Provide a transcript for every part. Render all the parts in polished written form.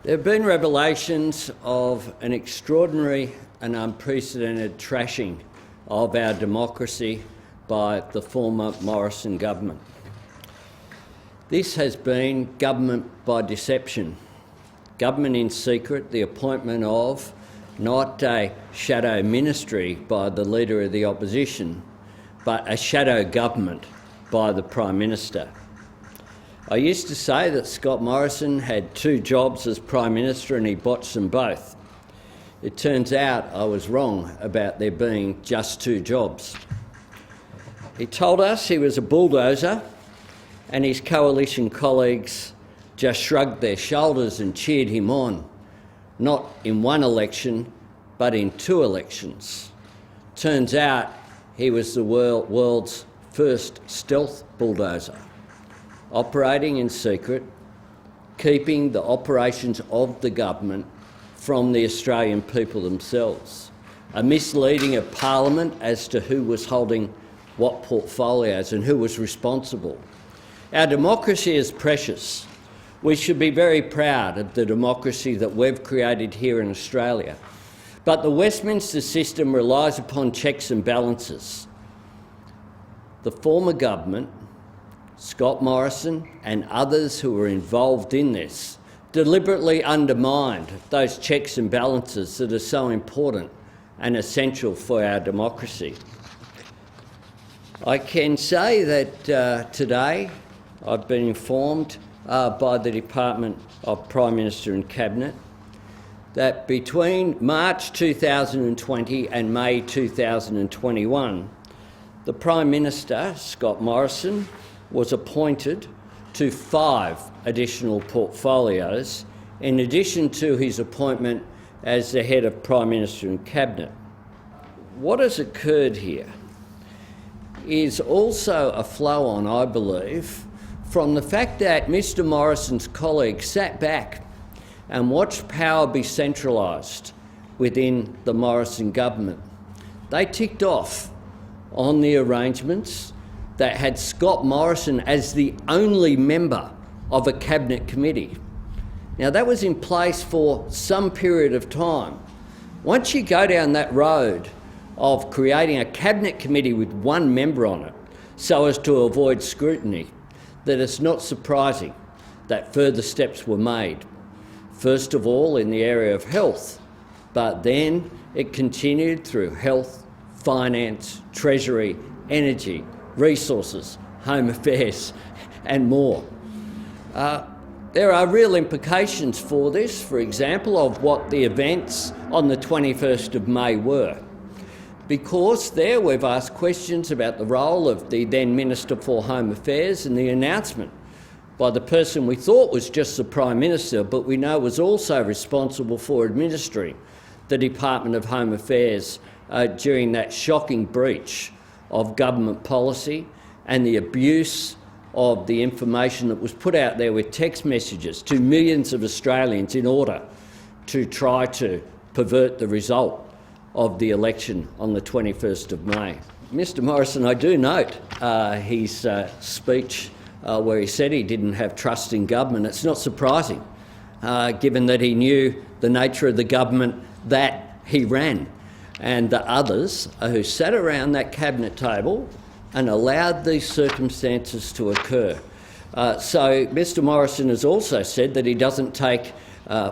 There have been revelations of an extraordinary and unprecedented trashing of our democracy by the former Morrison government. This has been government by deception, government in secret, the appointment of not a shadow ministry by the Leader of the Opposition, but a shadow government by the Prime Minister. I used to say that Scott Morrison had two jobs as Prime Minister and he botched them both. It turns out I was wrong about there being just two jobs. He told us he was a bulldozer and his coalition colleagues just shrugged their shoulders and cheered him on, not in one election, but in two elections. Turns out he was the world's first stealth bulldozer, operating in secret, keeping the operations of the government from the Australian people themselves, a misleading of Parliament as to who was holding what portfolios and who was responsible. Our democracy is precious. We should be very proud of the democracy that we've created here in Australia. But the Westminster system relies upon checks and balances. The former government, Scott Morrison and others who were involved in this, deliberately undermined those checks and balances that are so important and essential for our democracy. I can say that today I've been informed by the Department of Prime Minister and Cabinet that between March 2020 and May 2021, the Prime Minister, Scott Morrison, was appointed to 5 additional portfolios in addition to his appointment as the head of Prime Minister and Cabinet. What has occurred here is also a flow-on, I believe, from the fact that Mr Morrison's colleagues sat back and watched power be centralised within the Morrison government. They ticked off on the arrangements that had Scott Morrison as the only member of a cabinet committee. Now, that was in place for some period of time. Once you go down that road of creating a cabinet committee with one member on it so as to avoid scrutiny, that it's not surprising that further steps were made. First of all, in the area of health, but then it continued through health, finance, treasury, energy, resources, home affairs and more. There are real implications for this, for example, of what the events on the 21st of May were. Because there we've asked questions about the role of the then Minister for Home Affairs and the announcement by the person we thought was just the Prime Minister, but we know was also responsible for administering the Department of Home Affairs during that shocking breach of government policy and the abuse of the information that was put out there with text messages to millions of Australians in order to try to pervert the result of the election on the 21st of May. Mr Morrison, I do note his speech where he said he didn't have trust in government. It's not surprising, given that he knew the nature of the government that he ran and the others who sat around that cabinet table and allowed these circumstances to occur. So Mr Morrison has also said that he doesn't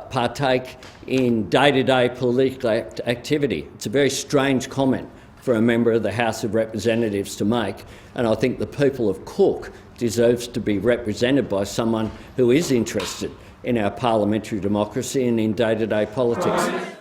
partake in day-to-day political activity. It's a very strange comment for a member of the House of Representatives to make, and I think the people of Cook deserves to be represented by someone who is interested in our parliamentary democracy and in day-to-day politics.